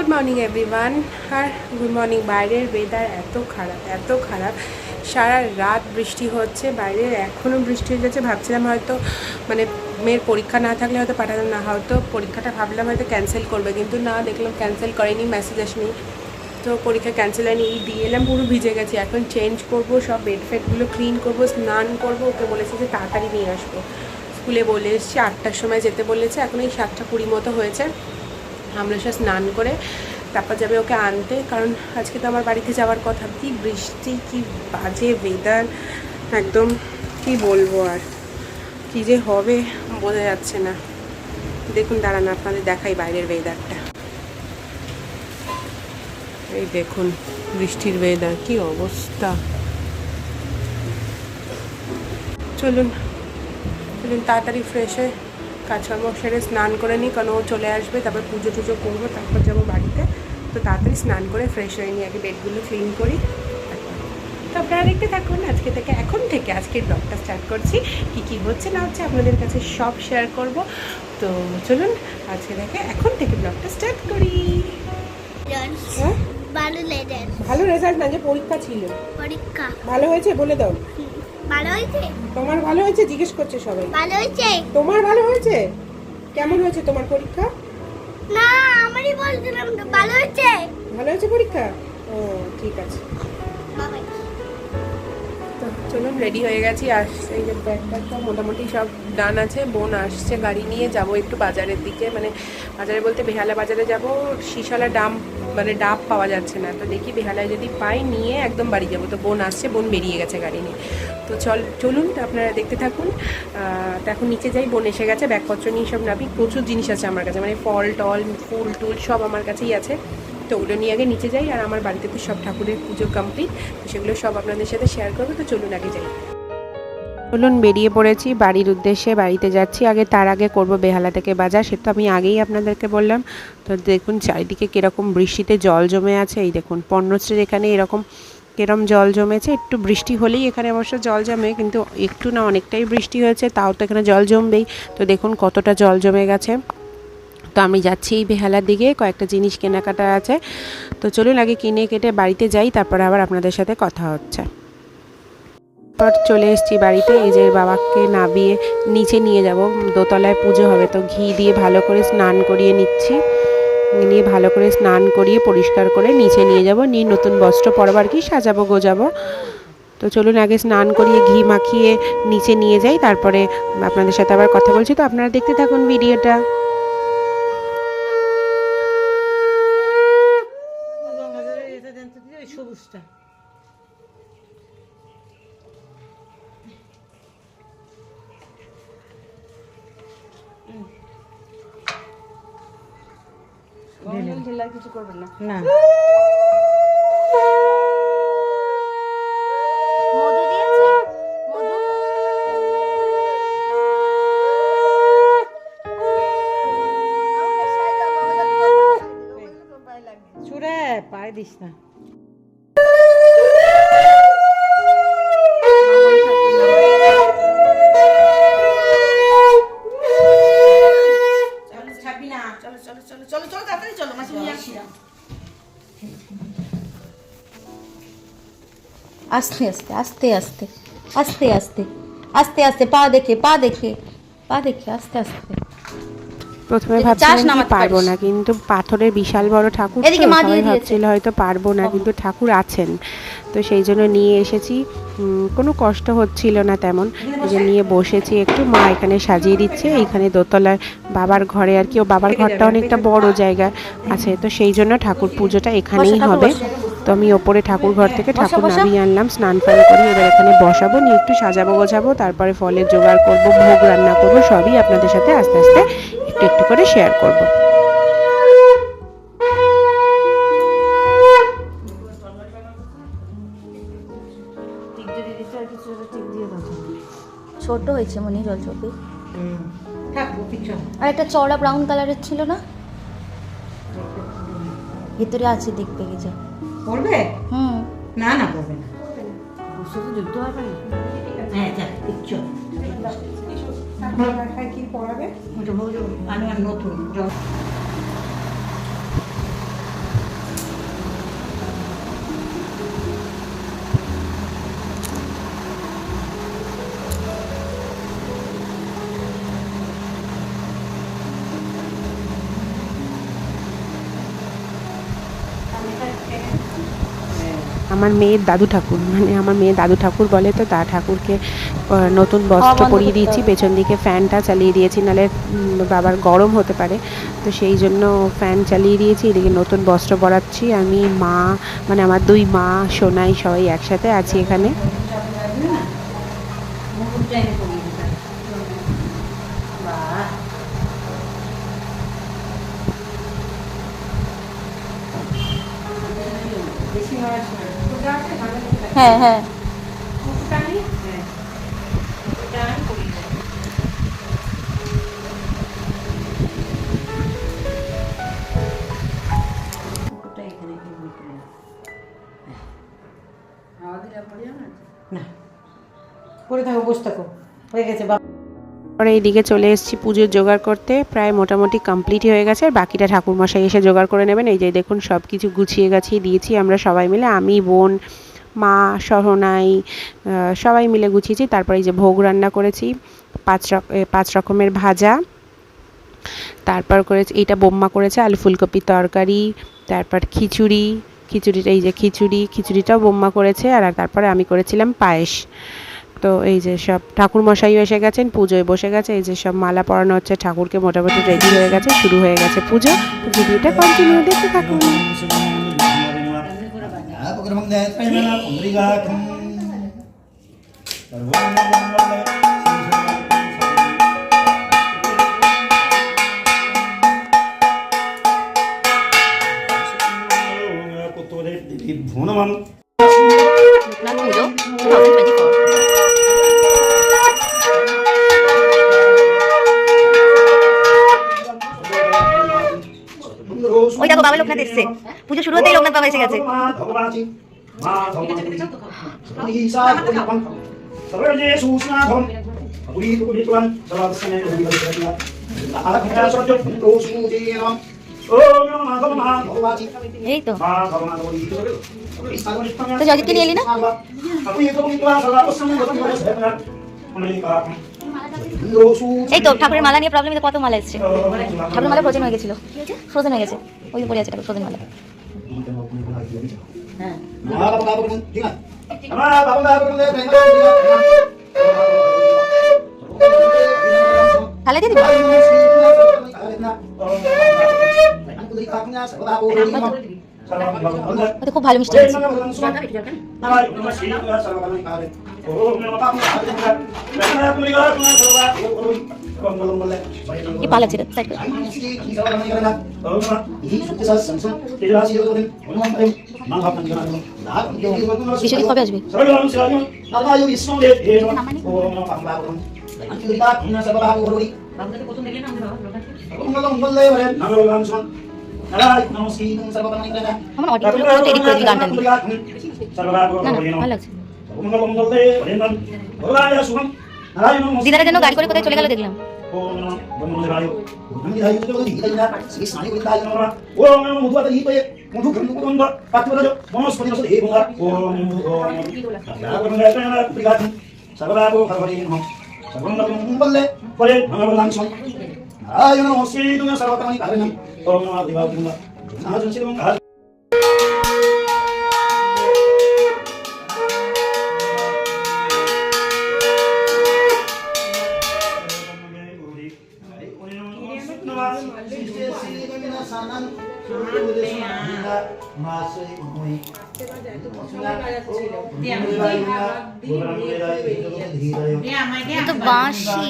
Good morning everyone. আর good morning. বাইরের weather এত খারাপ, সারা রাত বৃষ্টি হচ্ছে, বাইরে এখনও বৃষ্টি হয়ে যাচ্ছে। ভাবছিলাম হয়তো মানে মেয়ের পরীক্ষা না থাকলে হয়তো পাঠাতাম না, হয়তো পরীক্ষাটা ভাবলাম হয়তো ক্যান্সেল করবে, কিন্তু না, দেখলাম ক্যান্সেল করেনি, মেসেজ আসেনি, তো পরীক্ষা ক্যান্সেল হয়নি। এই দিয়ে এলাম, পুরো ভিজে গেছি। এখন চেঞ্জ করব, সব বেড ফেডগুলো ক্লিন করব, স্নান করব। ওকে বলেছে যে তাড়াতাড়ি নিয়ে আসবো, স্কুলে বলে এসছি 8টার সময় যেতে বলেছে, এখন এই 7টা 20 মতো হয়েছে। আমরা সব স্নান করে তারপর যাবে ওকে আনতে, কারণ আজকে তো আমার বাড়িতে যাওয়ার কথা। কি বৃষ্টি, কি বাজে ওয়েদার, একদম কি বলবো, আর কি যে হবে বোঝা যাচ্ছে না। দেখুন, দাঁড়ান আপনাদের দেখাই বাইরের ওয়েদারটা। এই দেখুন বৃষ্টির ওয়েদার, কি অবস্থা। চলুন তাড়াতাড়ি ফ্রেশ হয়ে কাজকর্ম সেরে স্নান করে নিই, কারণ ও চলে আসবে, তারপর পুজো টুজো করবো, তারপর যাবো বাড়িতে। তো তাড়াতাড়ি স্নান করে ফ্রেশ হয়ে নিই, আগে বেডগুলো ক্লিন করি। তো আপনারা দেখতে থাকুন, এখন থেকে আজকের ব্লগটা স্টার্ট করছি। কি হচ্ছে না হচ্ছে আপনাদের কাছে সব শেয়ার করব। তো চলুন এখন থেকে ব্লগটা স্টার্ট করি। হ্যাঁ, ভালো রেজাল্ট না, যে পরীক্ষা ছিল। পরীক্ষা ভালো হয়েছে বলে দাও। ভালো হয়েছে? তোমার ভালো হয়েছে জিজ্ঞেস করছে সবাই। ভালো হয়েছে? তোমার ভালো হয়েছে? কেমন হয়েছে তোমার পরীক্ষা? না, আমারই বলছিলাম তো ভালো হয়েছে। ভালো হয়েছে পরীক্ষা? ও ঠিক আছে। তো চলুন, রেডি হয়ে গেছি। আর এই যে ব্যাগটা মোটামুটি সব ডান আছে। বোন আসছে গাড়ি নিয়ে, যাব একটু বাজারের দিকে, মানে বাজারে বলতে বেহালা বাজারে যাব। শিশালা ডাব পাওয়া যাচ্ছে না, তো দেখি বেহালায় যদি পাই নিয়ে একদম বাড়ি যাব। তো বোন আসছে, বোন বেরিয়ে গেছে গাড়ি নিয়ে। তো চলুন আপনারা দেখতে থাকুন। তো এখন নিচে যাই, বোন এসে গেছে, ব্যাগপত্র নিয়ে সব নাবি। প্রচুর জিনিস আছে আমার কাছে, মানে ফল টল ফুল টুল সব আমার কাছেই আছে। তো ওগুলো নিয়ে আগে নিচে যাই। আর আমার বাড়িতে তো সব ঠাকুরের পুজো কমপ্লিট, তো সেগুলো সব আপনাদের সাথে শেয়ার করবো। তো চলুন আগে যাই। চলুন, বেরিয়ে পড়েছি বাড়ির উদ্দেশ্যে, বাড়িতে যাচ্ছি। তার আগে করব বেহালা থেকে বাজার, সে তো আমি আগেই আপনাদেরকে বললাম। তো দেখুন চারিদিকে কীরকম বৃষ্টিতে জল জমে আছে। এই দেখুন পণ্যশ্রীর এখানে কিরম জল জমেছে। একটু বৃষ্টি হলেই এখানে অবশ্য জল জমে, কিন্তু একটু না, অনেকটাই বৃষ্টি হয়েছে, তাও তো এখানে জল জমবেই। তো দেখুন কতটা জল জমে গেছে। তো আমি যাচ্ছি এই বেহালার দিকে, কয়েকটা জিনিস কেনাকাটা আছে। তো চলুন আগে কিনে কেটে বাড়িতে যাই, তারপরে আবার আপনাদের সাথে কথা হচ্ছে। চলে এসেছি বাড়িতে। এই যে বাবাকে নামিয়ে নিচে নিয়ে যাব, দোতলায় পুজো হবে। তো ঘি দিয়ে ভালো করে স্নান করিয়ে নিচ্ছি, নিয়ে ভালো করে স্নান করিয়ে পরিষ্কার করে নিচে নিয়ে যাব, নিয়ে নতুন বস্ত্র পরবো, আর কি সাজাবো গোজাবো। তো চলুন আগে স্নান করিয়ে ঘি মাখিয়ে নিচে নিয়ে যাই, তারপরে আপনাদের সাথে আবার কথা বলছি। তো আপনারা দেখতে থাকুন ভিডিওটা। সবুজটা কিছু করবেন না, না ছুড়ে পায়ে দিস না। আস্তে আস্তে আস্তে আস্তে আস্তে আস্তে আস্তে আস্তে পা দেখে আস্তে আস্তে। প্রথমে ভাবছিলাম পারবো না, কিন্তু পাথরের বিশাল বড় ঠাকুর, সবাই ভাবছিল হয়তো পারবো না, কিন্তু ঠাকুর আছেন, তো সেই জন্য নিয়ে এসেছি। কোনো কষ্ট হচ্ছিল না তেমন, যে নিয়ে বসেছি একটু। মা এখানে সাজিয়ে দিচ্ছে, এইখানে দোতলায় বাবার ঘরে আর কি। ও বাবার ঘরটা অনেকটা বড় জায়গা আছে, তো সেই জন্য ঠাকুর পুজোটা এখানেই হবে। তো আমি ওপরে ঠাকুর ঘর থেকে ঠাকুর নামিয়ে আনলাম, স্নান ফান করি, এবার এখানে বসাবো, নিয়ে একটু সাজাবো গোছাবো, তারপরে ফলের জোগাড় করবো, ভোগ রান্না করবো, সবই আপনাদের সাথে আস্তে আস্তে একটু একটু করে শেয়ার করব। ছোট হয়েছে মনে জল চপি, আর একটা চওড়া ব্রাউন কালারের ছিল না, ভিতরে আছে, দেখবে যা পড়বে। না না পড়বে না, বুঝতে তো যুক্ত হবে না। হ্যাঁ যা দেখছো কি পড়াবে, ওটা নতুন। আমার মেয়ের দাদু ঠাকুর, মানে আমার মেয়ের দাদু ঠাকুর বলে, তো তা ঠাকুরকে নতুন বস্ত্র পরিয়ে দিয়েছি, পেছন দিকে ফ্যানটা চালিয়ে দিয়েছি, নাহলে বাবার গরম হতে পারে, তো সেই জন্য ফ্যান চালিয়ে দিয়েছি। এদিকে নতুন বস্ত্র পরাচ্ছি আমি, মা মানে আমার 2 মা, সোনাই সবাই একসাথে আছি এখানে। হ্যাঁ হ্যাঁ না করে থাকো, বসে থাকো, হয়ে গেছে। পরে এইদিকে চলে এসেছি পুজোর জোগাড় করতে, প্রায় মোটামুটি কমপ্লিটই হয়ে গেছে, আর বাকিটা ঠাকুরমশাই এসে জোগাড় করে নেবেন। এই যে দেখুন সব কিছু গুছিয়ে গাছিয়ে দিয়েছি আমরা সবাই মিলে, আমি, বোন, মা, সহনাই, সবাই মিলে গুছিয়েছি। তারপরে এই যে ভোগ রান্না করেছি, 5 রকমের ভাজা, তারপর করেছি এইটা বোম্মা করেছে আলু ফুলকপির তরকারি, তারপর খিচুড়িটা এই যে খিচুড়িটাও বোম্মা করেছে, আর তারপরে আমি করেছিলাম পায়েস। তো এই যে সব ঠাকুরমশাইও এসে গেছেন, পুজোয় বসে গেছে, এই যে সব মালা পরানো হচ্ছে ঠাকুরকে, মোটামুটি রেডি হয়ে গেছে, শুরু হয়ে গেছে পুজো। তো ভিডিওটা কন্টিনিউ দেখতে থাকুন। পুজো 2024। ওই দেখো বাবা লোকনাথ এসছে, পুজো শুরু হতেই লোকনাথ বাবা এসে গেছে। এই তো তো জয়জিৎকে নিয়ে এলি না? এই তো ঠাকুরের মালা নিয়ে প্রবলেম, কত মালা এসছে, ঠাকুরের মালা ফ্রোজেন হয়ে গেছিল, ফ্রোজেন হয়ে গেছে, ওই পড়ে আছে ঠাকুর ফ্রোজেন মালা। হ্যাঁ তাহলে দিদি খুব ভালো মিষ্টি আছে। কি পাল আছে সাইড করে বিশ্বজিৎ কবে আসবে? আমার অডিও এডিট করে দিই গানটা নিয়ে। না ভালো লাগছে। দিদারের জন্য গাড়ি করে কোথায় চলে গেল দেখলাম। তো বাঁশি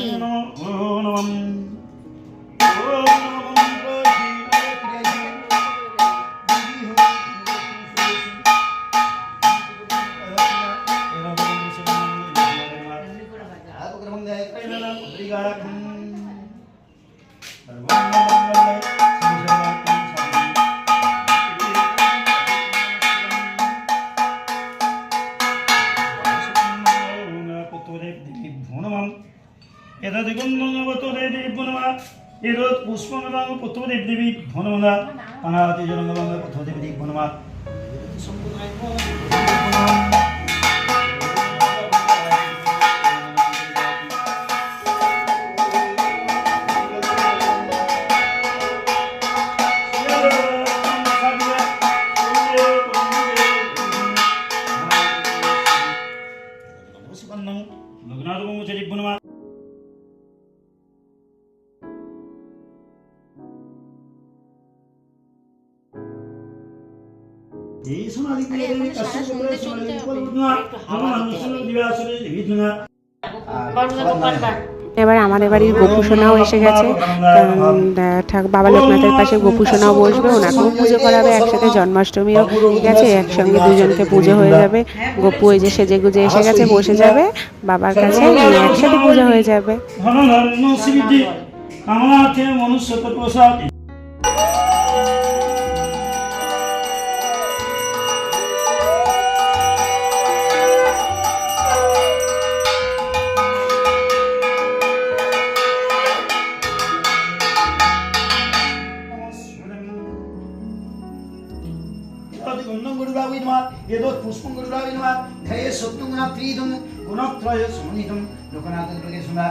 পুষ্পদেবী ধনমনা পানাতি জনগণ পথদেবী ধনমা এই সোনালি দেবী কাশ্যপ গোত্রের সোনালি পর্বতনা ভগবান বিষ্ণু দিব্যাসুরে দেবী ধুনা। এবার আমাদের বাড়ির গোপুসোনাও এসে গেছে। বাবা লোকনাথের পাশে গোপুসোনাও বসবে, ওনাকেও পুজো করাবে একসাথে। জন্মাষ্টমীও গেছে, একসঙ্গে দুজনকে পুজো হয়ে যাবে। গোপু এই যে সেজে গুজে এসে গেছে, বসে যাবে বাবার কাছে, একসাথে পুজো হয়ে যাবে। ধন ধন্য সিদ্ধি কামনার্থে মনুষ্যত প্রসাদ। পুষ্পং গুরুরাই নমঃ ধ্যায়ে সত্যং গুণাত্রিদং গুণত্রয় সমন্বিতং লোকনাথং লোকেশ্বরা।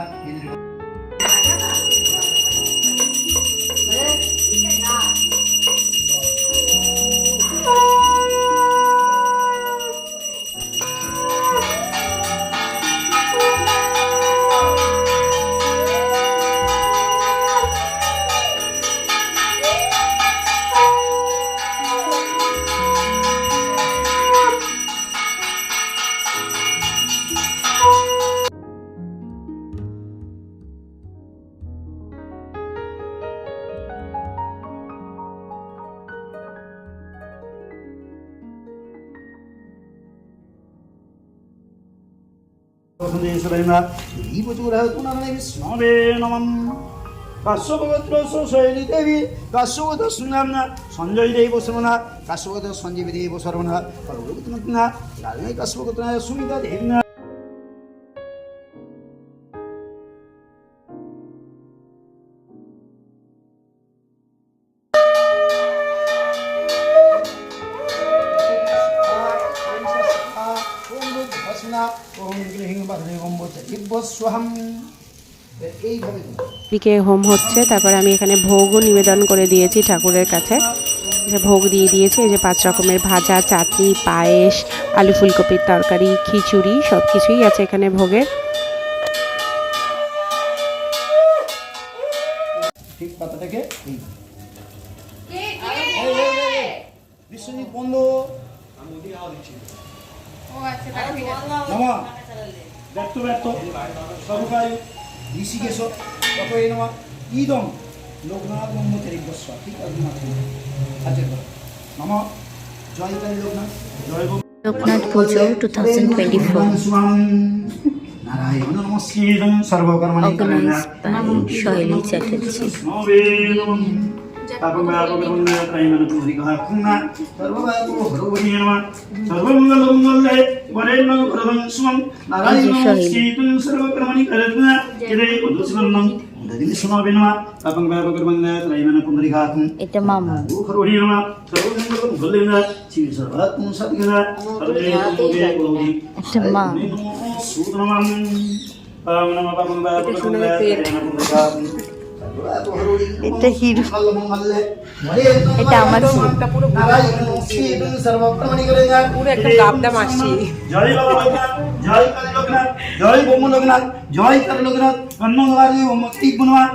সঞ্জয় দেব শর্মা কাশ্যপগোত্র সঞ্জীবী দেব শর্মা কাশ্যপগোত্র সুমিতা দেবী। দিকে হোম হচ্ছে, তারপর আমি এখানে ভোগও নিবেদন করে দিয়েছি ঠাকুরের কাছে। ভোগ দিয়ে দিয়েছি, এই যে 5 রকমের ভাজা, চাটনি, পায়েস, আলু ফুলকপির তরকারি, খিচুড়ি, সব কিছুই আছে এখানে ভোগের। ঠিক পাতাটাকে বিশ্বজিৎ বন্ধু ব্যক্ত ব্যক্ত সর্বকায় ঋষিকেশ তপয়ে নমঃ ইদং লোকনাথ ব্রহ্মচারী বস্ব। ঠিক আছে নমঃ জয়কালী লোকনাথ জয় লোকনাথ পুজো 2024 Narayan নমস্কৃতং সর্বকর্মণি organized by Shaili Chatterjee. এটা মামু। এটা মা। এটা হিরো। এটা আমার পুরো একটা গাবদা মাসি। জয় বাবা লোকনাথ, জয় কালী লোকনাথ, জয় ব্রহ্ম লোকনাথ, জয় কালী লোকনাথ, কন্নগবাড়ি ও মুক্তি গুণমা।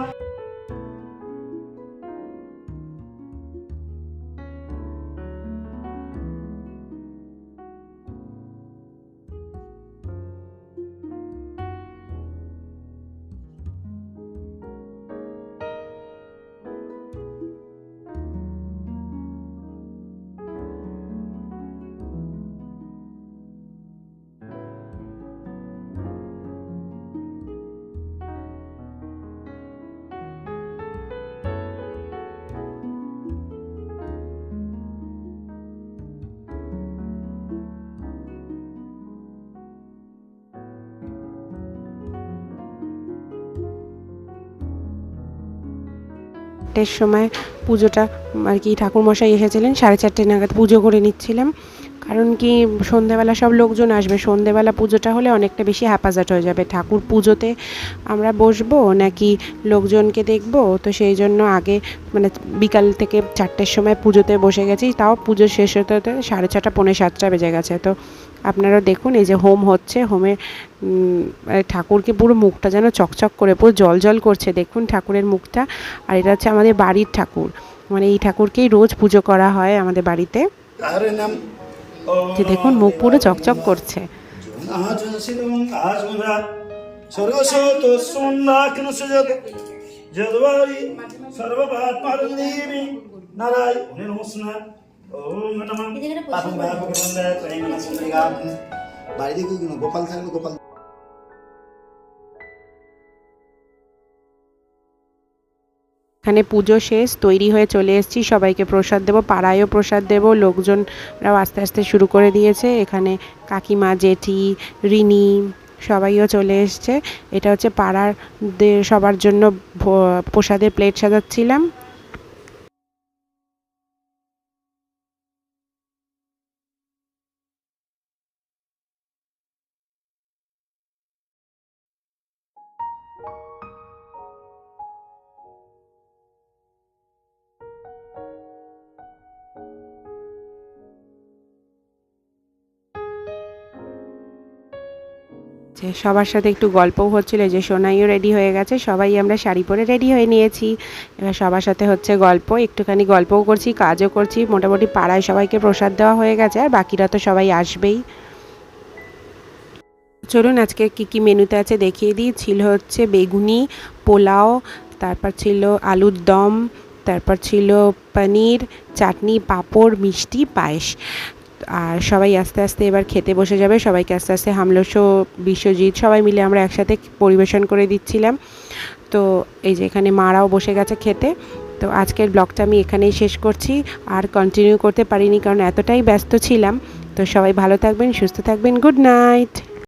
সময় পুজোটা আর কি ঠাকুরমশাই এসেছিলেন, 4:30 নাগাদ পুজো করে নিচ্ছিলাম। কারণ কি সন্ধেবেলা সব লোকজন আসবে, সন্ধেবেলা পুজোটা হলে অনেকটা বেশি হ্যাপাজার্ট হয়ে যাবে। ঠাকুর পুজোতে আমরা বসবো নাকি লোকজনকে দেখবো, তো সেই জন্য আগে মানে বিকাল থেকে 4টের সময় পুজোতে বসে গেছি। তাও পুজো শেষ হতে হতে 6:30 পৌনে 7টা বেজে গেছে। তো আপনারা দেখুন এই যে হোম হচ্ছে, হোমে ঠাকুরকে পুরো মুখটা যেন চকচক করে পুরো জল জল করছে, দেখুন ঠাকুরের মুখটা। আর এটা হচ্ছে আমাদের বাড়ির ঠাকুর, মানে এই ঠাকুরকেই রোজ পুজো করা হয় আমাদের বাড়িতে। আর নাম যে দেখুন মুখ পুরো চকচক করছে। স্বর্গসত সুন্দাকিন সুজত যদবারি সর্বপাত্মারদেবী নারায়ণ নমস্না ওম নমঃ পাপং ভাবকরন্দে ত্রৈমনা সুন্দরিগা বাড়ি দিকে গোপাল থাকলে গোপাল। এখানে পুজো শেষ, তৈরি হয়ে চলে এসেছি, সবাইকে প্রসাদ দেবো, পাড়ায়ও প্রসাদ দেবো, লোকজনরাও আস্তে আস্তে শুরু করে দিয়েছে। এখানে কাকিমা, জেঠি, রিনি সবাইও চলে এসছে। এটা হচ্ছে পাড়ার সবার জন্য প্রসাদের প্লেট সাজাচ্ছিলাম। সবার সাথে একটু গল্পও হচ্ছিল, যে সোনাইও রেডি হয়ে গেছে, সবাই আমরা শাড়ি পরে রেডি হয়ে নিয়েছি। এবার সবার সাথে হচ্ছে গল্প, একটুখানি গল্পও করছি, কাজও করছি। মোটামুটি পাড়ায় সবাইকে প্রসাদ দেওয়া হয়ে গেছে, আর বাকিরা তো সবাই আসবেই। চলুন আজকে কি কি মেনুতে আছে দেখিয়ে দিই। ছিল হচ্ছে বেগুনি, পোলাও, তারপর ছিল আলুর দম, তারপর ছিল পনির, চাটনি, পাঁপড়, মিষ্টি, পায়েস। আর সবাই আস্তে আস্তে এবার খেতে বসে যাবে। সবাইকে আস্তে আস্তে হামলসো, বিশ্বজিৎ সবাই মিলে আমরা একসাথে পরিবেশন করে দিচ্ছিলাম। তো এই যে এখানে মারাও বসে গেছে খেতে। তো আজকের ব্লগটা আমি এখানেই শেষ করছি, আর কন্টিনিউ করতে পারিনি কারণ এতটাই ব্যস্ত ছিলাম। তো সবাই ভালো থাকবেন, সুস্থ থাকবেন, গুড নাইট।